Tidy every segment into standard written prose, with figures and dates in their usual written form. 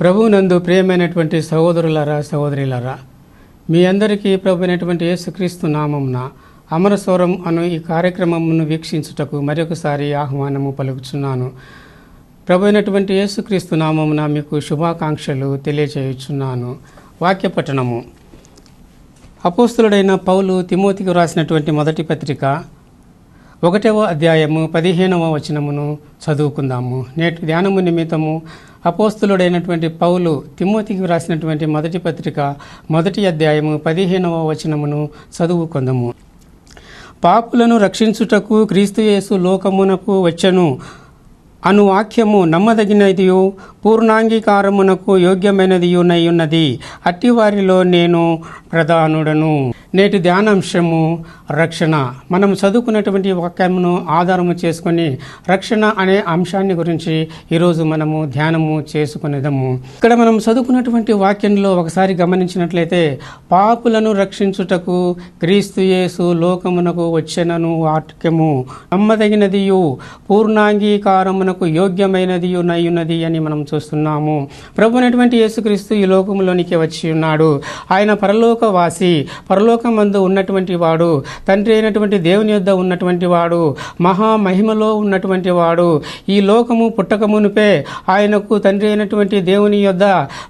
ప్రభువునందు ప్రియమైనటువంటి సహోదరులారా సహోదరులారా, మీ అందరికీ ప్రభు అయినటువంటి యేసుక్రీస్తు నామమున అమరస్వరం అను ఈ కార్యక్రమమును వీక్షించుటకు మరొకసారి ఆహ్వానము పలుకుచున్నాను. ప్రభు అయినటువంటి యేసుక్రీస్తు నామమున మీకు శుభాకాంక్షలు తెలియచేయుచున్నాను. వాక్య పఠనము. అపోస్తులుడైన పౌలు తిమోతికి రాసినటువంటి మొదటి పత్రిక 1వ అధ్యాయము 15వ వచనమును చదువుకుందాము. నేటి ధ్యానము నిమిత్తము అపోస్తులుడైనటువంటి పౌలు తిమోతికి రాసినటువంటి మొదటి పత్రిక 1వ అధ్యాయము 15వ వచనమును చదువుకుందాము. పాపులను రక్షించుటకు క్రీస్తు యేసు లోకమునకు వచ్చెను అను వాక్యము నమ్మదగినదియు పూర్ణాంగీకారమునకు యోగ్యమైనదియునయ్యున్నది. అట్టి వారిలో నేను ప్రధానుడను. నేటి ధ్యానాంశము రక్షణ. మనం చదువుకున్నటువంటి వాక్యమును ఆధారము చేసుకొని రక్షణ అనే అంశాన్ని గురించి ఈరోజు మనము ధ్యానము చేసుకునేదము. ఇక్కడ మనం చదువుకున్నటువంటి వాక్యంలో ఒకసారి గమనించినట్లయితే, పాపులను రక్షించుటకు క్రీస్తు యేసు లోకమునకు వచ్చెనను వాక్యము నమ్మదగినదియు పూర్ణాంగీకారమునకు యోగ్యమైనదియునయ్యున్నది అని మనం చూస్తున్నాము. ప్రభువైనటువంటి యేసుక్రీస్తు ఈ లోకములోనికి వచ్చి ఉన్నాడు. ఆయన పరలోకవాసి, పరలోకమందు ఉన్నటువంటి వాడు, తండ్రి అయినటువంటి దేవుని యొద్ద ఉన్నటువంటి వాడు, మహామహిమలో ఉన్నటువంటి వాడు. ఈ లోకము పుట్టకమునుపే ఆయనకు తండ్రి అయినటువంటి దేవుని యొద్ద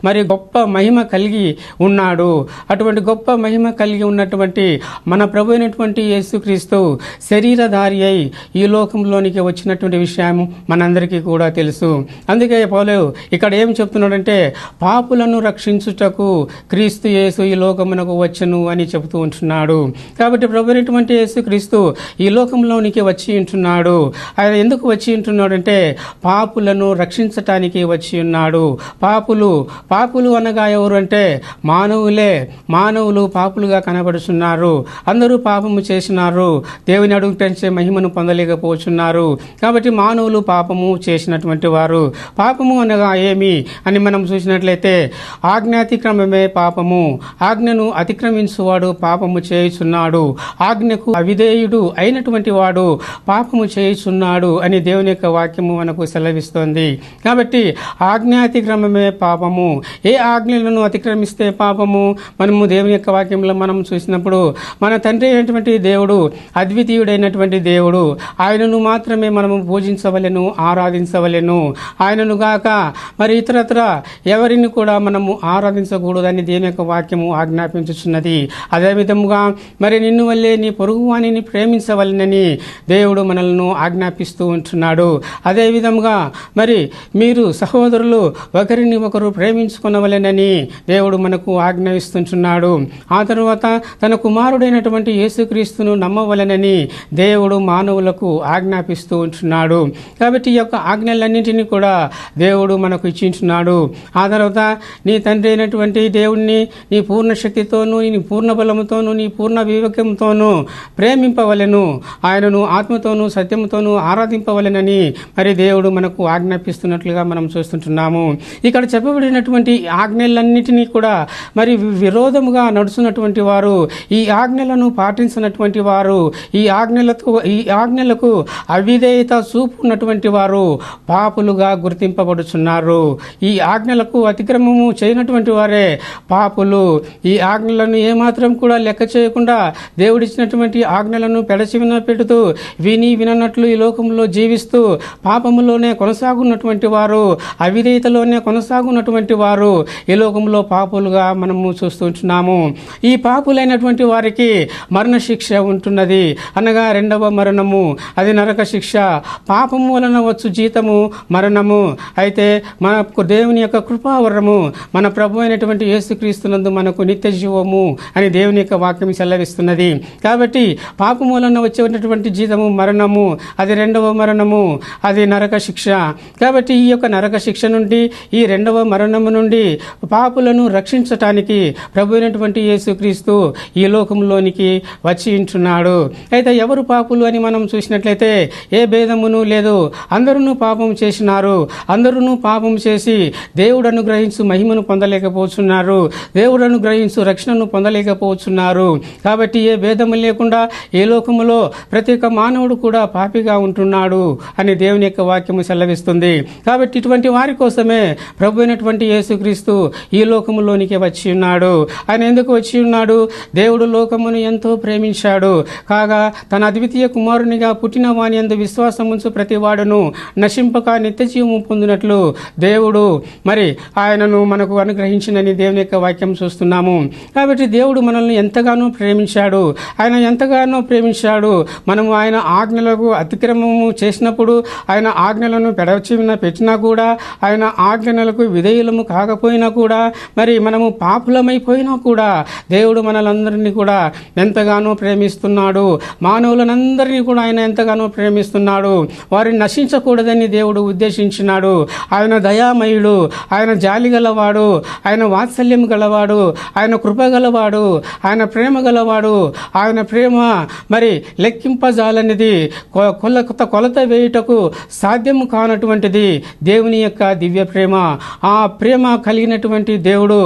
మరి గొప్ప మహిమ కలిగి ఉన్నాడు. అటువంటి గొప్ప మహిమ కలిగి ఉన్నటువంటి మన ప్రభు అయినటువంటి యేసుక్రీస్తు శరీరధారి అయి ఈ లోకంలోనికి వచ్చినటువంటి విషయం మనందరికీ కూడా తెలుసు. అందుకే పౌలు ఇక్కడ ఏం చెప్తున్నాడంటే, పాపులను రక్షించుటకు క్రీస్తు యేసు ఈ లోకమునకు వచ్చెను అని చెబుతూ ఉంటున్నాడు. కాబట్టి ప్రభు అయినటువంటి యేసుక్రీస్తు ఈ లోకంలోనికి వచ్చి ఉంటున్నాడు. ఆయన ఎందుకు వచ్చి ఉంటున్నాడంటే, పాపులను రక్షించటానికి వచ్చి ఉన్నాడు. పాపులు అనగా ఎవరు అంటే మానవులే. మానవులు పాపులుగా కనబడుచున్నారు. అందరూ పాపము చేసినారు, దేవుని అడుగుటంచే మహిమను పొందలేకపోతున్నారు. కాబట్టి మానవులు పాపము చేసినటువంటి వారు. పాపము అనగా ఏమి అని మనం చూసినట్లయితే, ఆజ్ఞాతిక్రమమే పాపము. ఆజ్ఞను అతిక్రమించువాడు పాపము చేయుచున్నాడు. ఆజ్ఞకు అవిధేయుడు అయినటువంటి వాడు పాపము చేయుచున్నాడు అని దేవుని యొక్క వాక్యము మనకు సెలవిస్తోంది. కాబట్టి ఆజ్ఞాతిక్రమమే పాపము. ఏ ఆజ్ఞలను అతిక్రమిస్తే పాపము? మనము దేవుని యొక్క వాక్యంలో మనం చూసినప్పుడు, మన తండ్రి అయినటువంటి దేవుడు అద్వితీయుడైనటువంటి దేవుడు. ఆయనను మాత్రమే మనము పూజించవలెను, ఆరాధించవలెను. ఆయనను గాక మరి ఇతరత్ర ఎవరిని కూడా మనము ఆరాధించకూడదని దేవుని యొక్క వాక్యము ఆజ్ఞాపించుచున్నది. అదేవిధముగా మరి నిన్ను వల్లే నీ పొరుగు వాణిని ప్రేమించవలెనని దేవుడు మనల్ని ఆజ్ఞాపిస్తూ ఉంటున్నాడు. అదేవిధముగా మరి మీరు సహోదరులు ఒకరిని ఒకరు ప్రేమించుకునవలెనని దేవుడు మనకు ఆజ్ఞాపిస్తుంటున్నాడు. ఆ తరువాత తన కుమారుడైనటువంటి యేసుక్రీస్తును నమ్మవలెనని దేవుడు మానవులకు ఆజ్ఞాపిస్తూ ఉంటున్నాడు. కాబట్టి ఈ యొక్క ఆజ్ఞలన్నింటినీ కూడా దేవుడు మనకు ఇచ్చింటున్నాడు. ఆ తర్వాత నీ తండ్రి అయినటువంటి దేవుణ్ణి నీ పూర్ణ శక్తితోనూ, నీ పూర్ణ బలముతోనూ, నీ పూర్ణ వివేకంతోనూ ప్రేమింపవలెను. ఆయనను ఆత్మతోనూ సత్యముతోనూ ఆరాధింపవలెనని మరి దేవుడు మనకు ఆజ్ఞాపిస్తున్నట్లుగా మనం చూస్తుంటున్నాము. ఇక్కడ చెప్పబడినటువంటి ఆజ్ఞలన్నిటినీ కూడా మరి విరోధముగా నడుచున్నటువంటి వారు, ఈ ఆజ్ఞలను పాటించినటువంటి వారు, ఈ ఆజ్ఞలకు అవిధేయత చూపున్నటువంటి వారు పాపులుగా గుర్తింపబడుచున్నారు. ఈ ఆజ్ఞలకు అతిక్రమము చేయనటువంటి వారే పాపులు. ఈ ఆజ్ఞలను ఏమాత్రం కూడా లెక్క చేయకుండా దేవుడిచ్చినటువంటి ఆజ్ఞలను పెడచివిన పెడుతూ విననట్లు ఈ లోకంలో జీవిస్తూ పాపములోనే కొనసాగున్నటువంటి వారు, అవిధేయతలోనే కొనసాగున్నటువంటి వారు ఈ లోకంలో పాపులుగా మనము చూస్తుంటున్నాము. ఈ పాపులైనటువంటి వారికి మరణశిక్ష ఉంటున్నది. అనగా రెండవ మరణము, అది నరక శిక్ష. పాపము వలన వచ్చు జీతము మరణము. అయితే మన దేవుని యొక్క కృపావరము మన ప్రభు అయినటువంటి యేసుక్రీస్తునందు మనకు నిత్య జీవము అని దేవుని యొక్క వాక్యం సెలవిస్తున్నది. కాబట్టి పాపము వలన వచ్చేటటువంటి జీతము మరణము, అది రెండవ మరణము, అది నరక శిక్ష. కాబట్టి ఈ యొక్క నరక శిక్ష నుండి, ఈ రెండవ మరణము నుండి పాపులను రక్షించటానికి ప్రభు అయినటువంటి యేసుక్రీస్తు ఈ లోకంలోనికి వచ్చి ఉంటున్నాడు. అయితే ఎవరు పాపులు అని మనం చూసినట్లయితే ఏ భేదమును లేదు. అందరూ అందరూ పాపం చేసినారు, అందరూ పాపం చేసి దేవుడు అనుగ్రహించు మహిమను పొందలేకపోతున్నారు, దేవుడు అనుగ్రహించు రక్షణను పొందలేకపోతున్నారు. కాబట్టి ఏ భేదము లేకుండా ఏ లోకములో ప్రతి ఒక్క మానవుడు కూడా పాపిగా ఉంటున్నాడు అని దేవుని యొక్క వాక్యము సెలవిస్తుంది. కాబట్టి ఇటువంటి వారి కోసమే ప్రభు అయినటువంటి యేసుక్రీస్తు ఈ లోకములోనికి వచ్చి ఉన్నాడు. ఆయన ఎందుకు వచ్చి ఉన్నాడు? దేవుడు లోకమును ఎంతో ప్రేమించాడు కాగా తన అద్వితీయ కుమారునిగా పుట్టిన వాని యందు విశ్వాసముంచు ప్రతి వాడును నశింపక నిత్య జీవము పొందినట్లు దేవుడు మరి ఆయనను మనకు అనుగ్రహించినని దేవుని యొక్క వాక్యం చూస్తున్నాము. కాబట్టి దేవుడు మనల్ని ఎంతగానో ప్రేమించాడు. ఆయన ఎంతగానో ప్రేమించాడు. మనము ఆయన ఆజ్ఞలకు అతిక్రమము చేసినప్పుడు, ఆయన ఆజ్ఞలను పెడచివిన పెట్టినా కూడా, ఆయన ఆజ్ఞలకు విధేయులము కాకపోయినా కూడా, మరి మనము పాపులమైపోయినా కూడా దేవుడు మనలందరినీ కూడా ఎంతగానో ప్రేమిస్తున్నాడు. మానవులందరినీ కూడా ఆయన ఎంతగానో ప్రేమిస్తున్నాడు. వారిని నశించకూడదని దేవుడు ఉద్దేశించినాడు. ఆయన దయామయుడు, ఆయన జాలి గలవాడు, ఆయన వాత్సల్యం గలవాడు, ఆయన కృప గలవాడు, ఆయన ప్రేమ గలవాడు. ఆయన ప్రేమ మరి లెక్కింపజాలనిది, కొలత వేయుటకు సాధ్యము కానటువంటిది దేవుని యొక్క దివ్య ప్రేమ. ఆ ప్రేమ కలిగినటువంటి దేవుడు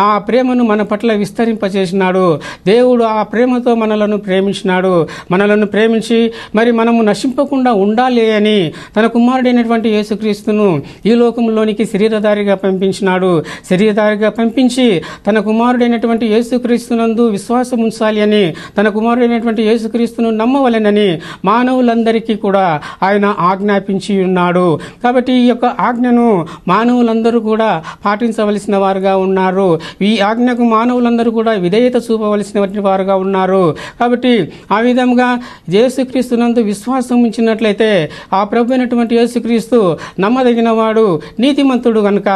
ఆ ప్రేమను మన పట్ల విస్తరింపచేసినాడు. దేవుడు ఆ ప్రేమతో మనలను ప్రేమించినాడు. మనలను ప్రేమించి మరి మనము నశింపకుండా ఉండాలి అని తన కుమారుడైనటువంటి యేసుక్రీస్తును ఈ లోకంలోనికి శరీరధారిగా పంపించినాడు. శరీరధారిగా పంపించి తన కుమారుడైనటువంటి యేసుక్రీస్తునందు విశ్వాసం ఉంచాలి అని, తన కుమారుడైనటువంటి యేసుక్రీస్తును నమ్మవలెనని మానవులందరికీ కూడా ఆయన ఆజ్ఞాపించి ఉన్నాడు. కాబట్టి ఈ యొక్క ఆజ్ఞను మానవులందరూ కూడా పాటించవలసిన వారుగా ఉన్నారు. ఈ ఆజ్ఞకు మానవులందరూ కూడా విధేయత చూపవలసిన వారుగా ఉన్నారు. కాబట్టి ఆ విధంగా యేసుక్రీస్తునందు విశ్వాసం ఉంచినట్లయితే ఆ ప్రభు అయినటువంటి యేసుక్రీస్తు నమ్మదగిన వాడు, నీతిమంతుడు కనుక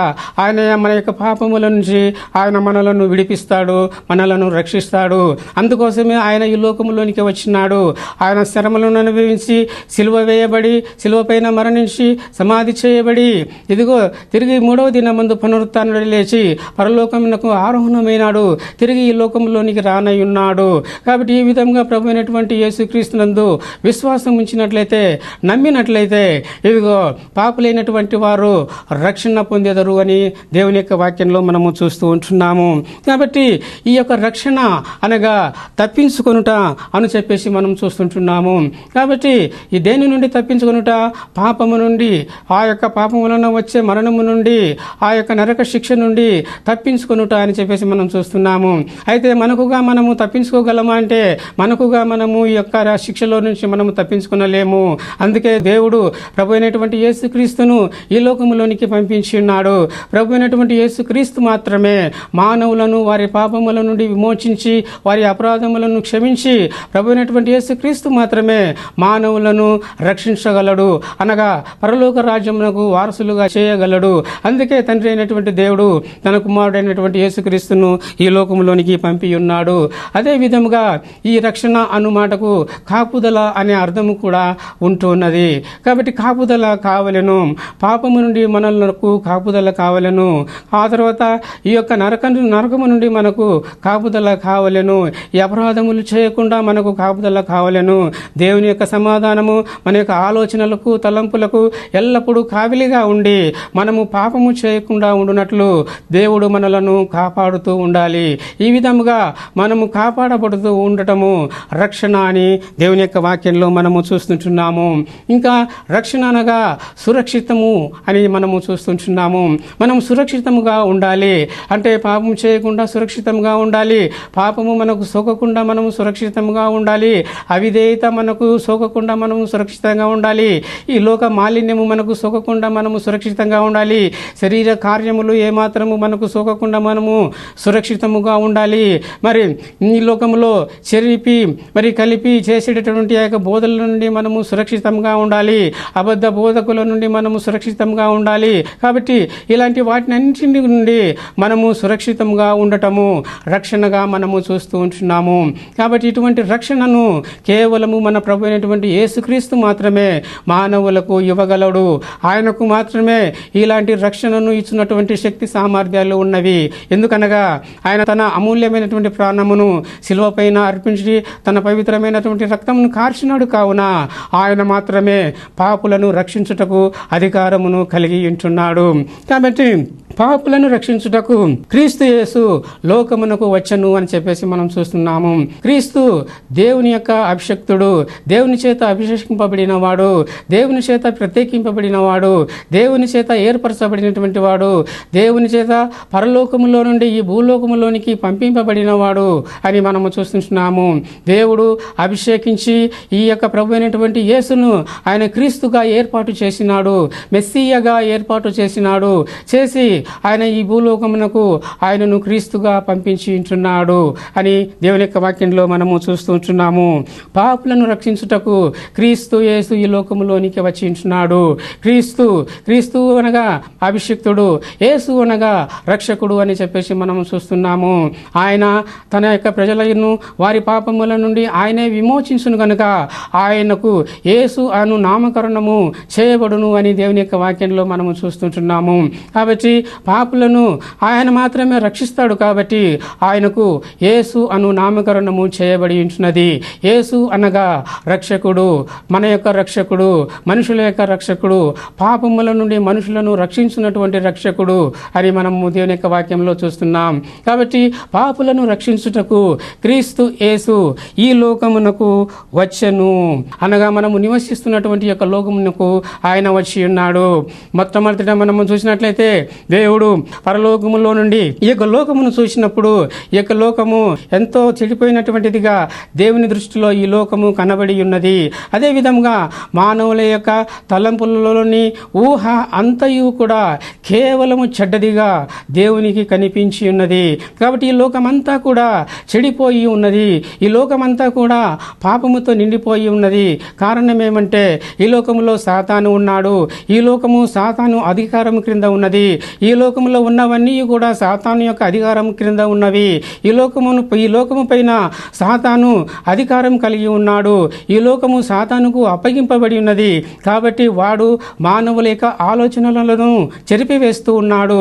ఆయన మన యొక్క పాపముల నుంచి ఆయన మనలను విడిపిస్తాడు, మనలను రక్షిస్తాడు. అందుకోసమే ఆయన ఈ లోకంలోనికి వచ్చినాడు. ఆయన శ్రమలను అనుభవించి సిలువ వేయబడి, సిలువ పైన మరణించి సమాధి చేయబడి, ఇదిగో తిరిగి 3వ దినమందు పునరుత్థానుడై లేచి పరలోకమునకు ఆరోహణమైనాడు, తిరిగి ఈ లోకంలోనికి రానయ్యున్నాడు. కాబట్టి ఈ విధంగా ప్రభు అయినటువంటి యేసుక్రీస్తునందు విశ్వాసం ఉంచినట్లయితే, నమ్మినట్లయితే ఇదిగో పాపులైనటువంటి వారు రక్షణ పొందేదరు అని దేవుని యొక్క వాక్యంలో మనము చూస్తూ ఉంటున్నాము. కాబట్టి ఈ యొక్క రక్షణ అనగా తప్పించుకొనుట అని చెప్పేసి మనం చూస్తుంటున్నాము. కాబట్టి ఈ దేని నుండి తప్పించుకొనుట? పాపము నుండి, ఆ యొక్క పాపం వలన వచ్చే మరణము నుండి, ఆ యొక్క నరక శిక్ష నుండి తప్పించుకొనుట అని చెప్పేసి మనం చూస్తున్నాము. అయితే మనకుగా మనము తప్పించుకోగలమా అంటే మనకుగా మనము ఈ యొక్క శిక్షలో నుంచి మనము తప్పించుకునలేము. అందుకే దేవుడు ప్రభు అయినటువంటి యేసుక్రీస్తును ఈ లోకములోనికి పంపించి ఉన్నాడు. ప్రభు అయినటువంటి యేసుక్రీస్తు మాత్రమే మానవులను వారి పాపముల నుండి విమోచించి వారి అపరాధములను క్షమించి, ప్రభు అయినటువంటి యేసుక్రీస్తు మాత్రమే మానవులను రక్షించగలడు, అనగా పరలోక రాజ్యమునకు వారసులుగా చేయగలడు. అందుకే తండ్రి అయినటువంటి దేవుడు తన కుమారుడైనటువంటి యేసుక్రీస్తును ఈ లోకంలోనికి పంపి ఉన్నాడు. అదే విధముగా ఈ రక్షణ అను మాటకు కాపుదల అనే అర్థము కూడా ఉంటున్నది. కాబట్టి కాపుదల కావలెను, పాపము నుండి మనలకు కాపుదల కావలెను. ఆ తర్వాత ఈ యొక్క నరకము నుండి మనకు కాపుదల కావలెను. ఈ అపరాధములు చేయకుండా మనకు కాపుదల కావలెను. దేవుని యొక్క సమాధానము మన యొక్క ఆలోచనలకు తలంపులకు ఎల్లప్పుడూ కావిలిగా ఉండి మనము పాపము చేయకుండా ఉండునట్లు దేవుడు మనలను కాపాడుతూ ఉండాలి. ఈ విధముగా మనము కాపాడబడుతూ ఉండటము రక్షణ అని దేవుని యొక్క వాక్యంలో మనము చూస్తుంటున్నాము. ఇంకా రక్షణ అనగా సురక్షితము అని మనము చూస్తుంటున్నాము. మనం సురక్షితముగా ఉండాలి అంటే పాపం చేయకుండా సురక్షితంగా ఉండాలి, పాపము మనకు సోకకుండా మనము సురక్షితంగా ఉండాలి, అవిధేయత మనకు సోకకుండా మనము సురక్షితంగా ఉండాలి, ఈ లోక మాలిన్యము మనకు సోకకుండా మనము సురక్షితంగా ఉండాలి, శరీర కార్యములు ఏమాత్రము మనకు సోకకుండా మనము సురక్షితముగా ఉండాలి. మరి ఈ లోకములో చెరిపి మరి కలిపి చేసేటటువంటి ఆ యొక్క బోధల నుండి మనము సురక్షితంగా ఉండాలి, అబద్ధ బోధకుల నుండి మనము సురక్షితంగా ఉండాలి. కాబట్టి ఇలాంటి వాటిని అన్నింటి నుండి మనము సురక్షితంగా ఉండటము రక్షణగా మనము చూస్తూ ఉంటున్నాము. కాబట్టి ఇటువంటి రక్షణను కేవలము మన ప్రభు అయినటువంటి యేసుక్రీస్తు మాత్రమే మానవులకు ఇవ్వగలడు. ఆయనకు మాత్రమే ఇలాంటి రక్షణను ఇచ్చినటువంటి శక్తి సామర్థ్యాలు ఉన్నవి. ఎందుకనగా ఆయన తన అమూల్యమైనటువంటి ప్రాణమును శిలువ పైన అర్పించి తన పవిత్రమైనటువంటి రక్తమును కార్చినాడు. కావున ఆయన మాత్రమే పాపుల పాపులను రక్షించుటకు అధికారమును కలిగి ఉంటున్నాడు. కాబట్టి పాపులను రక్షించుటకు క్రీస్తు యేసు లోకమునకు వచ్చను అని చెప్పేసి మనం చూస్తున్నాము. క్రీస్తు దేవుని యొక్క అభిషక్తుడు, దేవుని చేత అభిషేకింపబడిన వాడు, దేవుని చేత ప్రత్యేకింపబడిన వాడు, దేవుని చేత ఏర్పరచబడినటువంటి వాడు, దేవుని చేత పరలోకములో నుండి ఈ భూలోకములోనికి పంపింపబడిన వాడు అని మనము చూస్తున్నాము. దేవుడు అభిషేకించి ఈ యొక్క ప్రభు అయినటువంటి యేసును ఆయన క్రీస్తుగా ఏర్పాటు చేసినాడు, మెస్సీయగా ఏర్పాటు చేసినాడు. చేసి ఆయన ఈ భూలోకమునకు ఆయనను క్రీస్తుగా పంపించి ఉంటున్నాడు అని దేవుని యొక్క వాక్యంలో మనము చూస్తూ ఉంటున్నాము. పాపులను రక్షించుటకు క్రీస్తు యేసు ఈ లోకములోనికి వచ్చి ఉంటున్నాడు. క్రీస్తు అనగా అభిషిక్తుడు, యేసు అనగా రక్షకుడు అని చెప్పేసి మనము చూస్తున్నాము. ఆయన తన యొక్క ప్రజలను వారి పాపముల నుండి ఆయనే విమోచించును కనుక ఆయనకు యేసు అను నామకరణము చేయబడును అని దేవుని యొక్క వాక్యంలో మనము చూస్తుంటున్నాము. కాబట్టి పాపులను ఆయన మాత్రమే రక్షిస్తాడు. కాబట్టి ఆయనకు యేసు అను నామకరణము చేయబడి ఉంటున్నది. యేసు అనగా రక్షకుడు, మన యొక్క రక్షకుడు, మనుషుల యొక్క రక్షకుడు, పాపముల నుండి మనుషులను రక్షించినటువంటి రక్షకుడు అని మనము దేవుని యొక్క వాక్యంలో చూస్తున్నాం. కాబట్టి పాపులను రక్షించుటకు క్రీస్తు యేసు ఈ లోకమునకు వచ్చెను అనగా మనము నివసిస్తున్నటువంటి యొక్క లోకమునకు ఆయన వచ్చి ఉన్నాడు. మొట్టమొదట మనము చూసినట్లయితే దేవుడు పరలోకములో నుండి ఈ యొక్క లోకమును చూసినప్పుడు ఈ యొక్క లోకము ఎంతో చెడిపోయినటువంటిదిగా దేవుని దృష్టిలో ఈ లోకము కనబడి ఉన్నది. అదే విధంగా మానవుల యొక్క తలంపులలోని ఊహ అంతయు కూడా కేవలము చెడ్డదిగా దేవునికి కనిపించి ఉన్నది. కాబట్టి ఈ లోకమంతా కూడా చెడిపోయి ఉన్నది. ఈ లోకమంతా కూడా పాపముతో నిండిపోయి ఉన్నది. కారణం ఏమంటే ఈ లోకములో సాతాను ఉన్నాడు. ఈ లోకము సాతాను అధికారం క్రింద ఉన్నది. ఈ లోకములో ఉన్నవన్నీ కూడా సాతాను యొక్క అధికారం క్రింద ఉన్నవి. ఈ లోకము పైన సాతాను అధికారం కలిగి ఉన్నాడు. ఈ లోకము సాతానుకు అప్పగింపబడి ఉన్నది. కాబట్టి వాడు మానవుల యొక్క ఆలోచనలను చెరిపివేస్తూ ఉన్నాడు.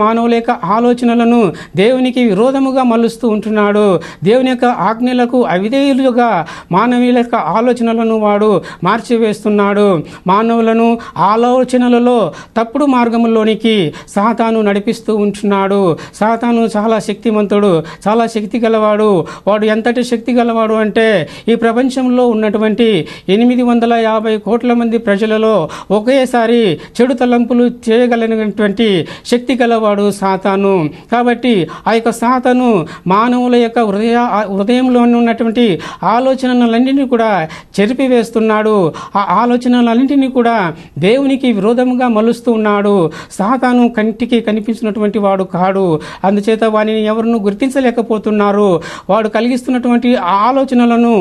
మానవుల యొక్క ఆలోచనలను దేవునికి విరోధముగా మలుస్తూ ఉంటున్నాడు. దేవుని యొక్క ఆజ్ఞలకు అవిధేయులుగా మానవుల యొక్క ఆలోచనలను వాడు మార్చివేస్తున్నాడు. మానవులను ఆలోచనలలో తప్పుడు మార్గంలోనికి సాతాను నడిపిస్తూ ఉంటున్నాడు. సాతాను చాలా శక్తిమంతుడు, చాలా శక్తి గలవాడు. వాడు ఎంతటి శక్తి గలవాడు అంటే ఈ ప్రపంచంలో ఉన్నటువంటి 850 కోట్ల మంది ప్రజలలో ఒకేసారి చెడు తలంపులు చేయగలిగినటువంటి శక్తి గలవాడు సాతాను. కాబట్టి ఆ యొక్క సాతాను మానవుల యొక్క హృదయంలో ఉన్నటువంటి ఆలోచనలన్నింటినీ కూడా చెరిపివేస్తున్నాడు. ఆ ఆలోచనలన్నింటినీ కూడా దేవునికి విరోధముగా మలుస్తూ ఉన్నాడు. సాతాను కంటికి కనిపించినటువంటి వాడు కాడు. అందుచేత వానిని ఎవరినూ గుర్తించలేకపోతున్నారు. వాడు కలిగిస్తున్నటువంటి ఆలోచనలను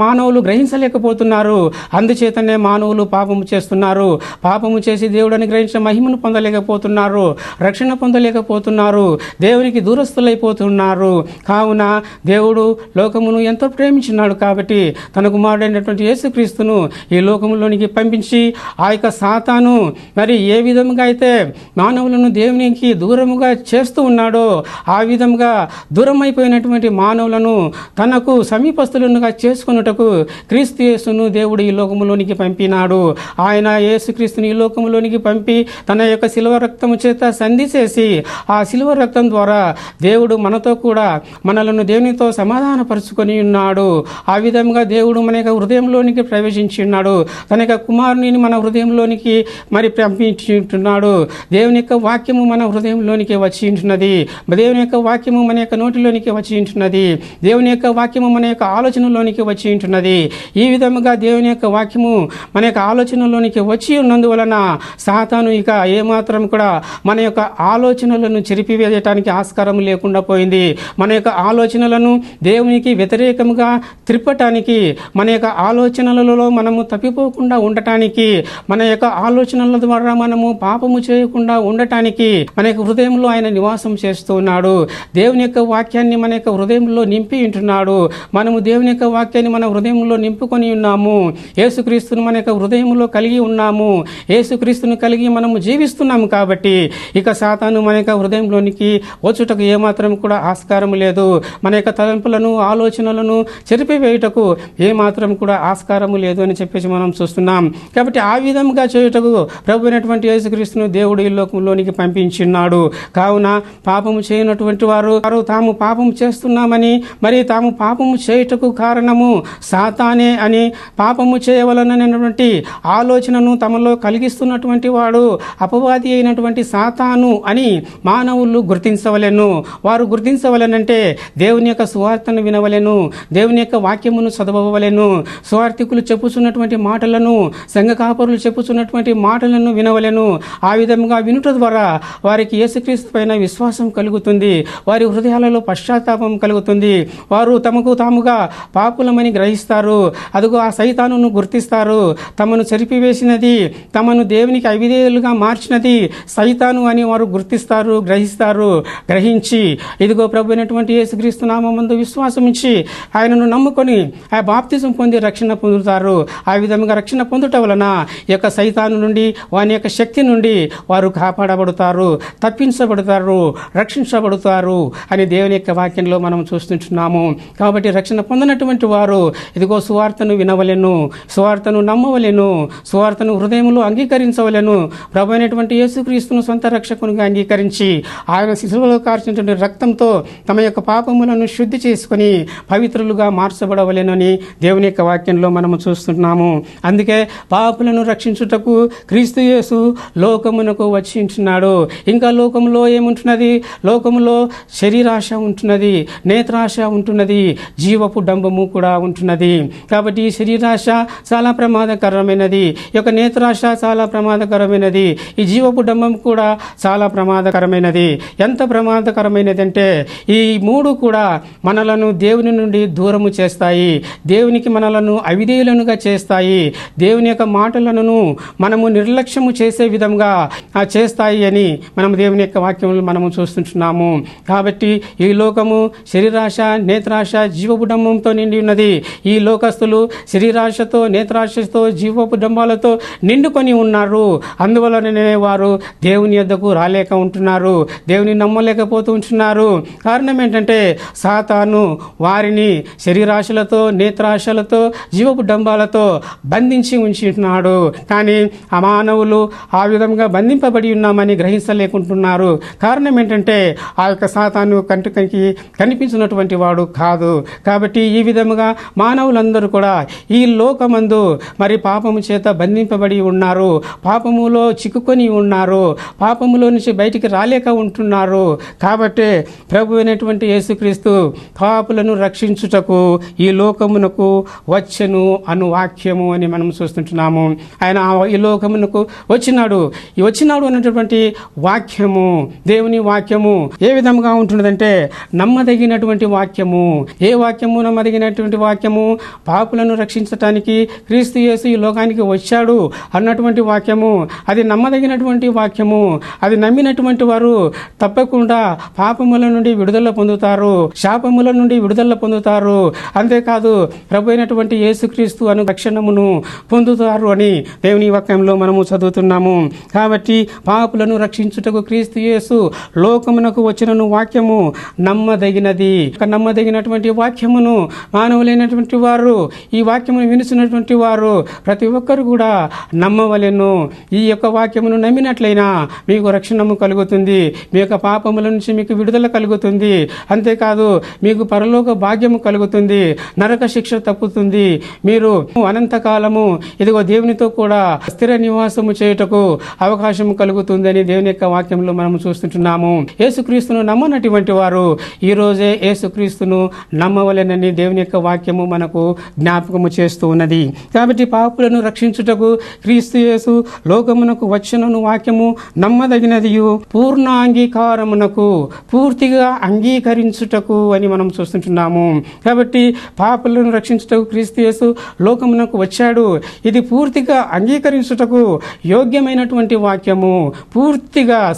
మానవులు గ్రహించలేకపోతున్నారు. అందుచేతనే మానవులు పాపము చేస్తున్నారు. పాపము చేసి దేవుడు అనుగ్రహించిన మహిమను పొందలేకపోతున్నారు, రక్షణ పొందలేకపోతున్నారు, దేవునికి దూరస్తులైపోతున్నారు. కావున దేవుడు లోకమును ఎంతో ప్రేమించినాడు. కాబట్టి తన కుమారుడైనటువంటి యేసుక్రీస్తును ఈ లోకములోనికి పంపించి ఆ యొక్క సాతాను మరి ఏ విధంగా అయితే మానవులను దేవునికి దూరముగా చేస్తూ ఉన్నాడో ఆ విధంగా దూరమైపోయినటువంటి మానవులను తనకు సమీపస్తులుగా చేసుకున్నటకు క్రీస్తు యేసును దేవుడు ఈ లోకములోనికి పంపినాడు. ఆయన యేసుక్రీస్తుని ఈ లోకములోనికి పంపి తన యొక్క శిలువ రక్తము చేత సంధి చేసి ఆ శిలువ రక్తం ద్వారా దేవుడు మనతో కూడా మనలను దేవునితో సమాధానపరుచుకొని ఉన్నాడు. ఆ విధంగా దేవుడు మన యొక్క హృదయంలోనికి ప్రవేశించి ఉన్నాడు. తన యొక్క కుమారుని మన హృదయంలోనికి మరి పంపించుంటున్నాడు. దేవుని యొక్క వాక్యము మన హృదయంలోనికి వచ్చి ఉంటున్నది. దేవుని యొక్క వాక్యము మన యొక్క నోటిలోనికి వచ్చి ఉంటున్నది. దేవుని యొక్క వాక్యము మన యొక్క ఆలోచనలోనికి వచ్చి ఉంటున్నది. ఈ విధముగా దేవుని యొక్క వాక్యము మన యొక్క ఆలోచనలోనికి వచ్చి ఉన్నందువలన సాతాను ఇక ఏమాత్రం కూడా మన యొక్క ఆలోచనలను చెరిపివేయటానికి ఆస్కారం లేకుండా పోయింది. మన యొక్క ఆలోచనలను దేవునికి వ్యతిరేకంగా త్రిప్పటానికి, మన యొక్క ఆలోచనలలో మనము తప్పిపోకుండా ఉండటానికి, మన యొక్క ఆలోచనల ద్వారా మనము పాపము చేయకుండా ఉండటానికి మన యొక్క హృదయంలో ఆయన నివాసం చేస్తూ ఉన్నాడు. దేవుని యొక్క వాక్యాన్ని మన యొక్క హృదయంలో నింపి ఉంటున్నాడు. మనము దేవుని యొక్క వాక్యాన్ని మన హృదయంలో నింపుకొని ఉన్నాము. యేసుక్రీస్తును మన యొక్క హృదయంలో కలిగి ఉన్నాము. యేసుక్రీస్తును కలిగి మనము జీవిస్తున్నాము. కాబట్టి ఇక సాతాను మన యొక్క హృదయంలోనికి వచ్చుటకు ఏమాత్రం కూడా ఆస్కారం లేదు. మన యొక్క తలంపులను ఆలోచనలను చెరిపివేయుటకు ఏమాత్రం కూడా ఆస్కారము లేదు అని చెప్పేసి మనం చూస్తున్నాం. కాబట్టి ఆ విధంగా చేయుటకు ప్రభు అయినటువంటి యేసుక్రీస్తును దేవుడు ఈ లోకంలోనికి పంపించున్నాడు. కావున పాపము చేయనటువంటి వారు తాము పాపము చేస్తున్నామని, మరి తాము పాపము చేయుటకు కారణము సాతానే అని, పాపము చేయవలనటువంటి ఆలోచనను తమలో కలిగిస్తున్నటువంటి వాడు అపవాది అయినటువంటి సాతాను అని మానవులు గుర్తించవలెను. వారు గుర్తించవలెనంటే దేవుని యొక్క సువార్తను వినవలెను, దేవుని యొక్క వాక్యమును చదవవలెను, సువార్థికులు చెప్పుచున్నటువంటి మాటలను, సంఘ కాపరులు చెప్పుచున్నటువంటి మాటలను వినవలెను. ఆ విధంగా వినుట ద్వారా వారికి యేసుక్రీస్తు పైన విశ్వాసం కలుగుతుంది. వారి హృదయాలలో పశ్చాత్తాపం కలుగుతుంది. వారు తమకు తాముగా పాపులమని గ్రహిస్తారు. అదుగో ఆ సైతానును గుర్తిస్తారు. తమను చెరిపివేసినది, తమను దేవునికి అవిధేయులుగా మార్చినది సైతాను అని వారు గుర్తిస్తారు, గ్రహిస్తారు. గ్రహించి ఇదిగో ప్రభు అయినటువంటి యేసుక్రీస్తు నామమందు విశ్వాసం ఇచ్చి ఆయనను నమ్ముకొని ఆ బాప్తిజం పొంది రక్షణ పొందుతారు. ఆ విధంగా రక్షణ పొందుట వలన ఈ యొక్క సైతాను నుండి, వాని యొక్క శక్తి నుండి వారు కాపాడబడతారు, తప్పించబడతారు, రక్షించబడతారు అని దేవుని యొక్క వాక్యంలో మనం చూస్తుంటున్నాము. కాబట్టి రక్షణ పొందినటువంటి వారు ఇదిగో సువార్తను వినవలెను, సువార్తను నమ్మవలెను, సువార్తను హృదయంలో అంగీకరించవలెను. ప్రభు అయినటువంటి యేసుక్రీస్తును సొంత రక్షకునిగా అంగీకరించి ఆయన శిశువులో కార్చినటువంటి రక్తంతో తమ యొక్క పాపములను శుద్ధి చేసుకుని పవిత్రులుగా మార్చబడవలెనని దేవుని యొక్క వాక్యంలో మనము చూస్తున్నాము. అందుకే పాపులను రక్షించుటకు క్రీస్తు యేసు లోకమునకు వచ్చి ఉంటున్నాడు. ఇంకా లోకంలో ఏముంటున్నది? లోకములో శరీరాశ ఉంటున్నది, నేత్రాశ ఉంటున్నది, జీవపు డంబము కూడా ఉంటున్నది. కాబట్టి ఈ శరీరాశ చాలా ప్రమాదకరమైనది, ఈ యొక్క నేత్రాశ చాలా ప్రమాదకరమైనది, ఈ జీవపు డంబం కూడా చాలా ప్రమాదకరమైనది. ఎంత ప్రమాదకరమైనది అంటే ఈ మూడు కూడా మనలను దేవుని నుండి దూరము చేస్తాయి, దేవునికి మనలను అవిధేయులనుగా చేస్తాయి, దేవుని యొక్క మాటలను మనము నిర్లక్ష్యము చేసే విధంగా చేస్తాయి అని మనం దేవుని యొక్క వాక్యంలో మనము చూస్తుంటున్నాము. కాబట్టి ఈ లోకము శరీరాశ, నేత్రాశ, జీవపు డంబంతో నిండి ఉన్నది. ఈ లోకస్తులు శరీరాశతో, నేత్రాశతో, జీవపు డంబాలతో నిండుకొని ఉన్నారు. అందువలననే వారు దేవుని యొద్దకు రాలేక ఉంటున్నారు, దేవుని నమ్మలేకపోతూ ఉంటున్నారు. కారణం ఏంటంటే సాతాను వారిని శరీరాశలతో, నేత్రాశలతో, జీవపు డంబాలతో బంధించి ఉంచుతున్నాడు. కానీ ఆ మానవులు ఆ విధంగా బంధింపబడి ఉన్నామని గ్రహించలేకుంటున్నారు. కారణం ఏంటంటే ఆ యొక్క సాతాను కంటికి కనిపించినటువంటి వాడు కాదు. కాబట్టి ఈ విధముగా మానవులందరూ కూడా ఈ లోకమందు మరి పాపము చేత బంధింపబడి ఉన్నారు, పాపములో చిక్కుకొని ఉన్నారు, పాపములో నుంచి బయటికి రాలేక ఉంటున్నారు. కాబట్టి ప్రభు అయినటువంటి యేసుక్రీస్తు పాపులను రక్షించుటకు ఈ లోకమునకు వచ్చెను అను వాక్యము అని మనం చూస్తుంటున్నాము. ఆయన ఈ లోకమునకు వచ్చినాడు. ఈ వచ్చినాడు అన్నటువంటి వాక్యము, దేవుని వాక్యము ఏ విధంగా ఉంటున్నదంటే నమ్మదగినటువంటి వాక్యము. ఏ వాక్యము? నమ్మదగినటువంటి వాక్యము. పాపులను రక్షించటానికి క్రీస్తు యేసు ఈ లోకానికి వచ్చాడు అన్నటువంటి వాక్యము, అది నమ్మదగినటువంటి వాక్యము. అది నమ్మినటువంటి వారు తప్పకుండా పాపముల నుండి విడుదల పొందుతారు, శాపముల నుండి విడుదల పొందుతారు. అంతేకాదు ప్రభు అయినటువంటి యేసుక్రీస్తు అను రక్షణమును పొందుతారు అని దేవుని వాక్యంలో మనము చదువుతున్నాము. కాబట్టి పాపులను రక్షించుటకు క్రీస్తు యేసు లోకమునకు వచ్చినను వాక్యము నమ్మదగినది. నమ్మదగినటువంటి వాక్యమును మానవులైనటువంటి వారు, ఈ వాక్యమును వినిచినటువంటి వారు ప్రతి ఒక్కరు కూడా నమ్మవలెను. ఈ యొక్క వాక్యమును నమ్మినట్లయినా మీకు రక్షణము కలుగుతుంది, మీ యొక్క పాపముల నుంచి మీకు విడుదల కలుగుతుంది. అంతేకాదు మీకు పరలోక భాగ్యము కలుగుతుంది, నరక శిక్ష తప్పుతుంది. మీరు అనంతకాలము ఇదిగో దేవునితో కూడా స్థిర నివాసము చేయుటకు అవకాశం కలుగుతుందని దేవుని యొక్క వాక్యంలో మనం చూస్తుంటున్నాము. యేసుక్రీస్తును నమ్మనటువంటి వారు ఈ రోజే యేసుక్రీస్తును నమ్మవలెనని దేవుని యొక్క వాక్యము మనకు జ్ఞాపకము చేస్తూ ఉన్నది. కాబట్టి పాపులను రక్షించుటకు క్రీస్తు యేసు లోకమునకు వచ్చెనను వాక్యము నమ్మదగినదియు పూర్ణ అంగీకారమునకు, పూర్తిగా అంగీకరించుటకు అని మనం చూస్తుంటున్నాము. కాబట్టి పాపులను రక్షించుటకు క్రీస్తు యేసు లోకమునకు వచ్చాడు. ఇది పూర్తిగా అంగీకరించుటకు యోగ్యమైనటువంటి వాక్యము,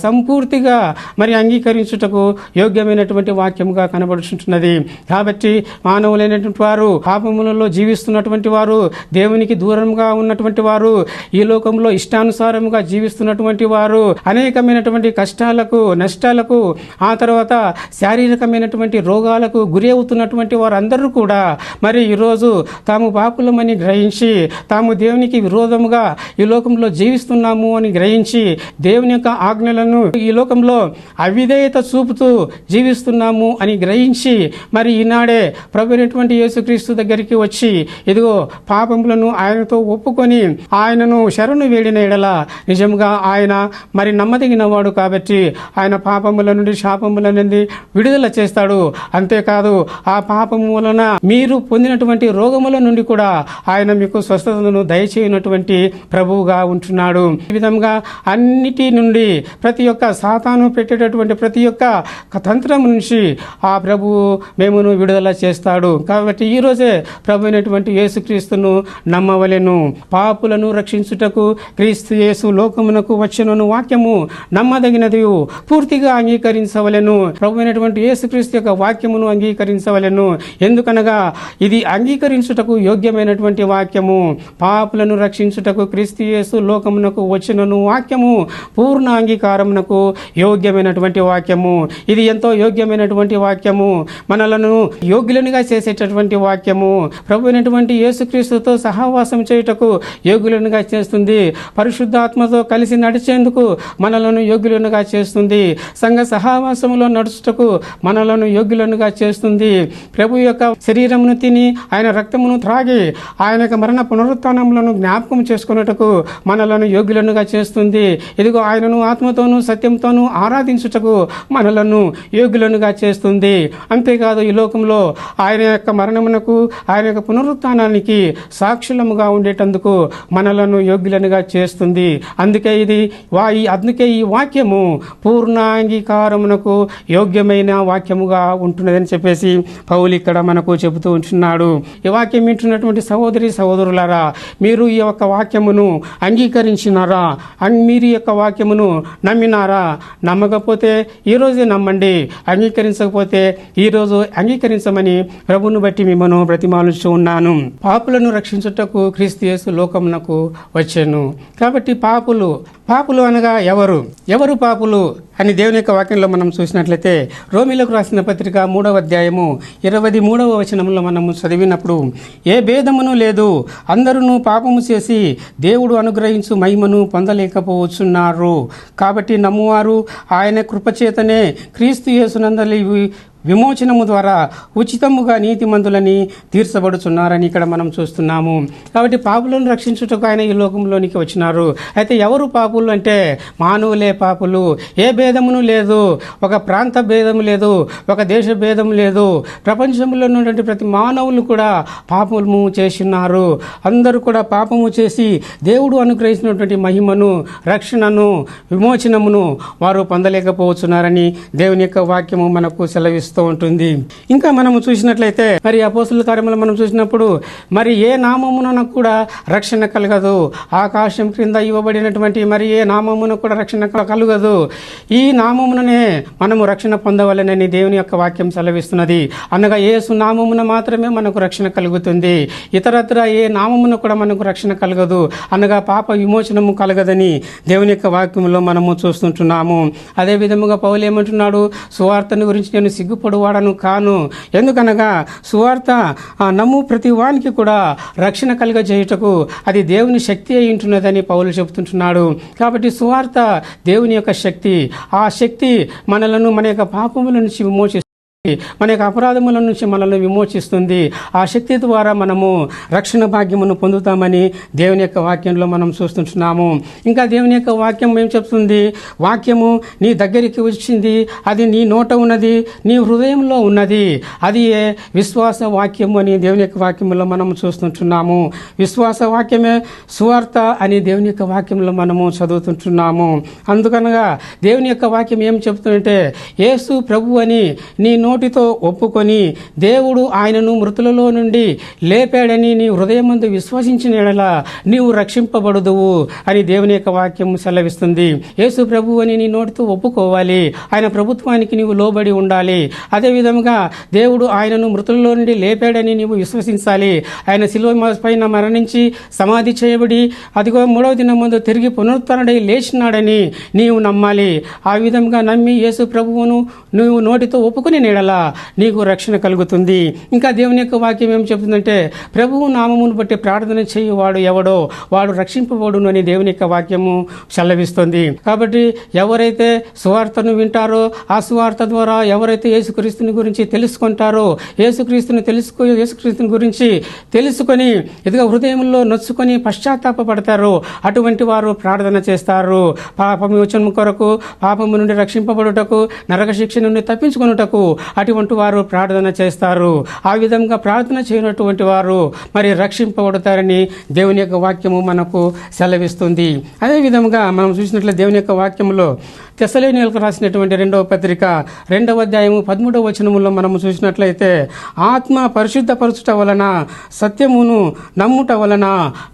సంపూర్తిగా మరి అంగీకరించుటకు యోగ్యమైనటువంటి వాక్యముగా కనబడుచుంటున్నది. కాబట్టి మానవులైనటువంటి వారు పాపములలో జీవిస్తున్నటువంటి వారు, దేవునికి దూరంగా ఉన్నటువంటి వారు, ఈ లోకంలో ఇష్టానుసారముగా జీవిస్తున్నటువంటి వారు, అనేకమైనటువంటి కష్టాలకు, నష్టాలకు, ఆ తర్వాత శారీరకమైనటువంటి రోగాలకు గురి అవుతున్నటువంటి వారందరూ కూడా మరి ఈరోజు తాము పాపులమని గ్రహించి, తాము దేవునికి విరోధముగా ఈ లోకంలో జీవిస్తున్నాము అని గ్రహించి, దేవుని యొక్క ఆజ్ఞలను ఈ లోకంలో అవిధేయత చూపుతూ జీవిస్తున్నాము అని గ్రహించి, మరి ఈనాడే ప్రభు అయినటువంటి యేసుక్రీస్తు దగ్గరికి వచ్చి ఇదిగో పాపములను ఆయనతో ఒప్పుకొని ఆయనను శరణు వేడిన ఎడల నిజంగా ఆయన మరి నమ్మదగిన వాడు కాబట్టి ఆయన పాపముల నుండి, శాపముల నుండి విడుదల చేస్తాడు. అంతేకాదు ఆ పాపము వలన మీరు పొందినటువంటి రోగముల నుండి కూడా ఆయన మీకు స్వస్థతను దయచేయనటువంటి ప్రభువుగా ఉంటున్నాడు. ఈ విధంగా అన్నిటి నుండి ప్రతి ఒక్క సాతాను పెట్టేటటువంటి ప్రతి ఒక్క తంత్రం నుంచి ఆ ప్రభువు మేమును విడుదల చేస్తాడు. కాబట్టి ఈ రోజే ప్రభు అయినటువంటి యేసుక్రీస్తును నమ్మవలెను. పాపులను రక్షించుటకు క్రీస్తు యేసు లోకమునకు వచ్చెనను వాక్యము నమ్మదగినది, పూర్తిగా అంగీకరించవలెను. ప్రభు అయినటువంటి యేసుక్రీస్తు యొక్క వాక్యమును అంగీకరించవలెను. ఎందుకనగా ఇది అంగీకరించుటకు యోగ్యమైనటువంటి వాక్యము. పాపులను రక్షించుటకు క్రీస్తు యేసు లోకమునకు వచ్చినను వాక్యము పూర్ణ అంగీకారమునకు యోగ్యమైనటువంటి వాక్యము. ఇది ఎంతో యోగ్యమైనటువంటి వాక్యము, మనలను యోగ్యులనుగా చేసేటటువంటి వాక్యము. ప్రభు అయినటువంటి యేసుక్రీస్తుతో సహవాసం చేయుటకు యోగ్యులనుగా చేస్తుంది. పరిశుద్ధాత్మతో కలిసి నడిచేందుకు మనలను యోగ్యులనుగా చేస్తుంది. సంఘ సహవాసములో నడుచుటకు మనలను యోగ్యులనుగా చేస్తుంది. ప్రభు యొక్క శరీరమును తిని ఆయన రక్తమును త్రాగి ఆయన యొక్క మరణ పునరుత్థానములను జ్ఞాపకం చేసుకున్నటకు మనలను యోగ్యులనుగా చేస్తుంది. ఇదిగో ఆయనను ఆత్మతోనూ సత్యంతోనూ ఆరాధించుటకు మనలను యోగ్యులనుగా చేస్తుంది. అంతేకాదు ఈ లోకంలో ఆయన యొక్క మరణమునకు, ఆయన యొక్క పునరుత్థానానికి సాక్షులముగా ఉండేటందుకు మనలను యోగ్యులనుగా చేస్తుంది. అందుకే ఈ వాక్యము పూర్ణ అంగీకారమునకు యోగ్యమైన వాక్యముగా ఉంటున్నదని చెప్పేసి పౌలు ఇక్కడ మనకు చెబుతూ ఉంటున్నాడు. ఈ వాక్యం వింటున్నటువంటి సహోదరి సహోదరులారా, మీరు ఈ యొక్క వాక్యమును అంగీకరించినారా? మీరు ఈ యొక్క వాక్యమును నమ్మినారా? నమ్మకపోతే ఈరోజే నమ్మండి, అంగీకరించకపోతే ఈరోజు అంగీకరించమని ప్రభువును బట్టి మిమ్మను బ్రతిమాలుచూ ఉన్నాను. పాపులను రక్షించుటకు క్రీస్తు యేసు లోకమునకు వచ్చెను. కాబట్టి పాపులు అనగా ఎవరు పాపులు అని దేవుని యొక్క వాక్యంలో మనం చూసినట్లయితే రోమీలకు రాసిన పత్రిక 3వ అధ్యాయము 23వ వచనంలో మనము చదివినప్పుడు, ఏ భేదమును లేదు, అందరూ పాపము చేసి దేవుడు అనుగ్రహించు మహిమను పొందలేకపోవచ్చున్నారు. కాబట్టి నమ్మువారు ఆయన కృపచేతనే క్రీస్తు యేసునందలి విమోచనము ద్వారా ఉచితముగా నీతిమంతులని తీర్చబడుచున్నారని ఇక్కడ మనం చూస్తున్నాము. కాబట్టి పాపులను రక్షించుటకు ఆయన ఈ లోకంలోనికి వచ్చినారు. అయితే ఎవరు పాపులు అంటే మానవులే పాపులు. ఏ భేదమును లేదు, ఒక ప్రాంత భేదము లేదు, ఒక దేశ భేదము లేదు. ప్రపంచంలో ఉన్నటువంటి ప్రతి మానవులు కూడా పాపము చేసినారు. అందరూ కూడా పాపము చేసి దేవుడు అనుగ్రహించినటువంటి మహిమను, రక్షణను, విమోచనమును వారు పొందలేకపోతున్నారని దేవుని యొక్క వాక్యము మనకు సెలవిస్తుంది ఉంటుంది. ఇంకా మనము చూసినట్లయితే మరి అపోస్తుల కార్యములు మనం చూసినప్పుడు మరి ఏ నామమున కూడా రక్షణ కలగదు. ఆకాశం క్రింద ఇవ్వబడినటువంటి మరి ఏ నామమున కూడా రక్షణ కలగదు. ఈ నామముననే మనము రక్షణ పొందవలెనని దేవుని యొక్క వాక్యం సెలవిస్తున్నది. అనగా యేసు నామమున మాత్రమే మనకు రక్షణ కలుగుతుంది. ఇతరత్ర ఏ నామమున కూడా మనకు రక్షణ కలగదు. అనగా పాప విమోచనము కలగదని దేవుని యొక్క వాక్యంలో మనము చూస్తుంటున్నాము. అదే విధముగా పౌలు ఏమంటున్నాడు? సువార్తను గురించి నేను సిగ్గుపడువాడను కాను. ఎందుకనగా సువార్త నమ్ము ప్రతి వానికి కూడా రక్షణ కలుగజేయుటకు అది దేవుని శక్తి అయి ఉంటున్నదని పౌలు చెబుతుంటున్నాడు. కాబట్టి సువార్త దేవుని యొక్క శక్తి. ఆ శక్తి మనలను మన యొక్క పాపముల నుంచి విమోచిస్తుంది, మన యొక్క అపరాధముల నుంచి మనల్ని విమోచిస్తుంది. ఆ శక్తి ద్వారా మనము రక్షణ భాగ్యమును పొందుతామని దేవుని యొక్క వాక్యంలో మనం చూస్తుంటున్నాము. ఇంకా దేవుని యొక్క వాక్యం ఏం చెప్తుంది? వాక్యము నీ దగ్గరికి వచ్చింది, అది నీ నోట ఉన్నది, నీ హృదయంలో ఉన్నది. అది విశ్వాస వాక్యము అని దేవుని యొక్క వాక్యంలో మనం చూస్తుంటున్నాము. విశ్వాస వాక్యమే సువార్త అని దేవుని యొక్క వాక్యంలో మనము చదువుతుంటున్నాము. అందుకనగా దేవుని యొక్క వాక్యం ఏం చెప్తుందంటే, యేసు ప్రభు అని నీ నోటితో ఒప్పుకొని దేవుడు ఆయనను మృతులలో నుండి లేపాడని నీ హృదయమందు విశ్వసించిన యెడల నీవు రక్షింపబడుదువు అని దేవుని యొక్క వాక్యం సెలవిస్తుంది. యేసు ప్రభు అని నీ నోటితో ఒప్పుకోవాలి. ఆయన ప్రభుత్వానికి నీవు లోబడి ఉండాలి. అదే విధంగా దేవుడు ఆయనను మృతులలో నుండి లేపాడని నీవు విశ్వసించాలి. ఆయన శిలువ పైన మరణించి సమాధి చేయబడి అదిగో 3వ దినం ముందు తిరిగి పునరుద్ధరణై లేచినాడని నీవు నమ్మాలి. ఆ విధంగా నమ్మి యేసు ప్రభువును నువ్వు నోటితో ఒప్పుకుని నీడలా నీకు రక్షణ కలుగుతుంది. ఇంకా దేవుని యొక్క వాక్యం ఏం చెబుతుందంటే, ప్రభువు నామమును బట్టి ప్రార్థన చేయువాడు ఎవడో వాడు రక్షింపబడును అని దేవుని యొక్క వాక్యము సెలవిస్తుంది. కాబట్టి ఎవరైతే సువార్తను వింటారో, ఆ సువార్త ద్వారా ఎవరైతే యేసుక్రీస్తుని గురించి తెలుసుకుంటారో, యేసుక్రీస్తుని గురించి తెలుసుకొని ఇదిగా హృదయంలో నొచ్చుకొని పశ్చాత్తాపడతారో అటువంటి వారు ప్రార్థన చేస్తారు. పాపము విమోచన కొరకు, పాపము నుండి రక్షింపబడుటకు, నరక శిక్ష నుండి తప్పించుకొనుటకు అటువంటి వారు ప్రార్థన చేస్తారు. ఆ విధంగా ప్రార్థన చేయనటువంటి వారు మరి రక్షింపబడతారని దేవుని యొక్క వాక్యము మనకు సెలవిస్తుంది. అదేవిధంగా మనం చూసినట్లయితే దేవుని యొక్క వాక్యంలో తెస్సలోనికీయులకు రాసినటువంటి 2వ పత్రిక 2వ అధ్యాయము 13వ వచనములో మనము చూసినట్లయితే, ఆత్మ పరిశుద్ధపరచుట వలన సత్యమును నమ్ముట వలన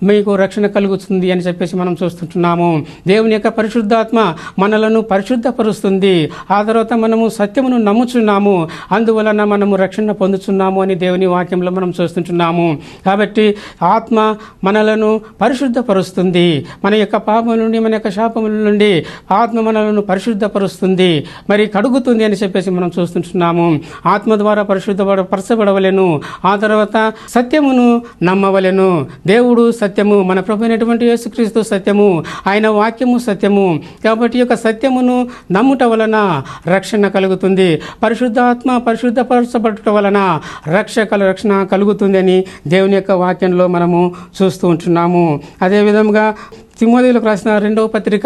మీకు రక్షణ కలుగుతుంది అని చెప్పేసి మనం చూస్తుంటున్నాము. దేవుని యొక్క పరిశుద్ధాత్మ మనలను పరిశుద్ధపరుస్తుంది. ఆ తర్వాత మనము సత్యమును నమ్ముచున్నాము, అందువలన మనము రక్షణ పొందుచున్నాము అని దేవుని వాక్యంలో మనం చూస్తుంటున్నాము. కాబట్టి ఆత్మ మనలను పరిశుద్ధపరుస్తుంది. మన యొక్క పాపం నుండి, మన యొక్క శాపముల నుండి ఆత్మ మనలను పరిశుద్ధపరుస్తుంది, మరి కడుగుతుంది అని చెప్పేసి మనం చూస్తుంటున్నాము. ఆత్మ ద్వారా పరచబడవలెను. ఆ తర్వాత సత్యమును నమ్మవలెను. దేవుడు సత్యము, మన ప్రభు అయినటువంటి యేసుక్రీస్తు సత్యము, ఆయన వాక్యము సత్యము. కాబట్టి యొక్క సత్యమును నమ్ముట వలన రక్షణ కలుగుతుంది. పరిశుద్ధాత్మ పరిశుద్ధపరచబడటం వలన రక్షణ కలుగుతుంది అని దేవుని యొక్క వాక్యంలో మనము చూస్తూ ఉంటున్నాము. అదేవిధంగా తిమోథీయులకు రాసిన 2వ పత్రిక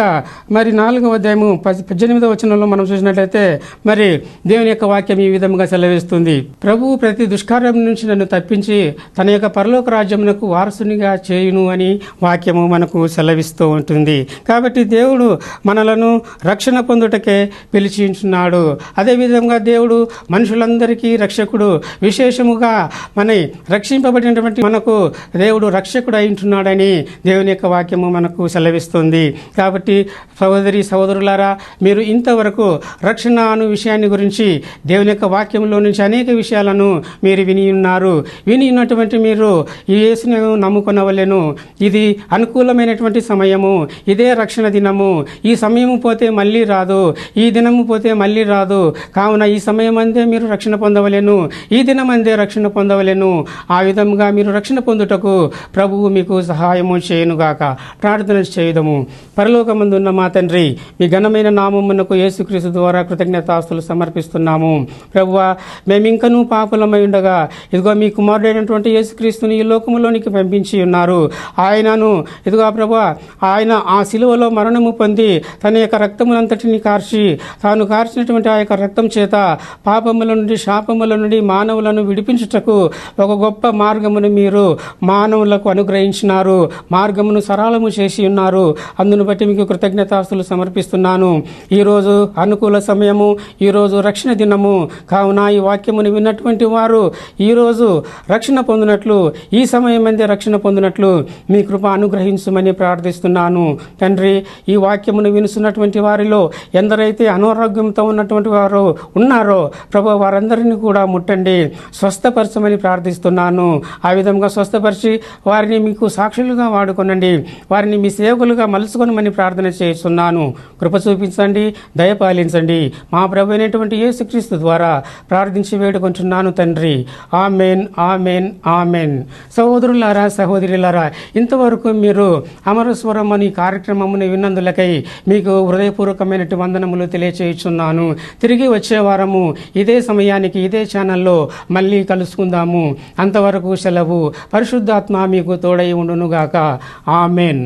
మరి 4వ అధ్యాయము 18వ వచనంలో మనం చూసినట్లయితే మరి దేవుని యొక్క వాక్యం ఈ విధంగా సెలవిస్తుంది. ప్రభువు ప్రతి దుష్కార్యం నుంచి నన్ను తప్పించి తన యొక్క పరలోక రాజ్యమునకు వారసునిగా చేయును అని వాక్యము మనకు సెలవిస్తూ ఉంటుంది. కాబట్టి దేవుడు మనలను రక్షణ పొందుటకే పిలిచించున్నాడు. అదేవిధంగా దేవుడు మనుషులందరికీ రక్షకుడు. విశేషముగా మన రక్షింపబడినటువంటి మనకు దేవుడు రక్షకుడు అయింటున్నాడని దేవుని యొక్క వాక్యము మనకు సెలవిస్తుంది. కాబట్టి సహోదరి సహోదరులారా, మీరు ఇంతవరకు రక్షణ అను విషయాన్ని గురించి దేవుని యొక్క వాక్యంలో నుంచి అనేక విషయాలను మీరు విని ఉన్నారు. విని ఉన్నటువంటి మీరు ఈ యేసును నమ్ముకొనవలెను. ఇది అనుకూలమైనటువంటి సమయము, ఇదే రక్షణ దినము. ఈ సమయము పోతే మళ్ళీ రాదు, ఈ దినము పోతే మళ్ళీ రాదు. కావున ఈ సమయం అందే మీరు రక్షణ పొందవలెను, ఈ దినం అందే రక్షణ పొందవలెను. ఆ విధంగా మీరు రక్షణ పొందుటకు ప్రభువు మీకు సహాయము చేయునుగాక. ప్రార్థన చేయుదము. పరలోకమందున్న మా తండ్రి, మీ ఘనమైన నామమునకు యేసుక్రీస్తు ద్వారా కృతజ్ఞతాస్తులు సమర్పిస్తున్నాము. ప్రభువా, మేమింకనూ పాపులమై ఉండగా ఇదిగో మీ కుమారుడైనటువంటి యేసుక్రీస్తుని ఈ లోకములోనికి పంపించి ఉన్నారు. ఆయనను ఇదిగో ప్రభువా, ఆయన ఆ శిలువలో మరణము పొంది తన యొక్క రక్తమునంతటిని కార్చి, తాను కార్చినటువంటి ఆ యొక్క రక్తం చేత పాపముల నుండి, శాపముల నుండి మానవులను విడిపించుటకు ఒక గొప్ప మార్గమును మీరు మానవులకు అనుగ్రహించినారు. మార్గమును సరళము చేసి ఉన్నారు. అందును బట్టి మీకు కృతజ్ఞతాస్తులు సమర్పిస్తున్నాను. ఈరోజు అనుకూల సమయము, ఈరోజు రక్షణ దినము. కావున ఈ వాక్యమును విన్నటువంటి వారు ఈరోజు రక్షణ పొందినట్లు, ఈ సమయం అందే రక్షణ పొందినట్లు మీ కృప అనుగ్రహించమని ప్రార్థిస్తున్నాను. తండ్రి, ఈ వాక్యమును వినుస్తున్నటువంటి వారిలో ఎందరైతే అనారోగ్యంతో ఉన్నటువంటి వారు ఉన్నారో ప్రభు, వారందరినీ కూడా ముట్టండి, స్వస్థపరచమని ప్రార్థిస్తున్నాను. ఆ విధంగా స్వస్థపరిచి వారిని మీకు సాక్షులుగా వాడుకొనండి, వారిని మీ సేవకులుగా మలుచుకొనమని ప్రార్థన చేస్తున్నాను. కృప చూపించండి, దయపాలించండి. మా ప్రభు అయినటువంటి యేసుక్రీస్తు ద్వారా ప్రార్థించి వేడుకుంటున్నాను తండ్రి. Amen, amen, amen. సహోదరులారా, సహోదరులారా, ఇంతవరకు మీరు అమరస్వరం అని కార్యక్రమమును విన్నందులకై మీకు హృదయపూర్వకమైనటువంటి వందనములు తెలియచేయుచున్నాను. తిరిగి వచ్చే వారము ఇదే సమయానికి ఇదే ఛానల్లో మళ్ళీ కలుసుకుందాము. అంతవరకు సెలవు. పరిశుద్ధాత్మ మీకు తోడై ఉండునుగాక. ఆమెన్.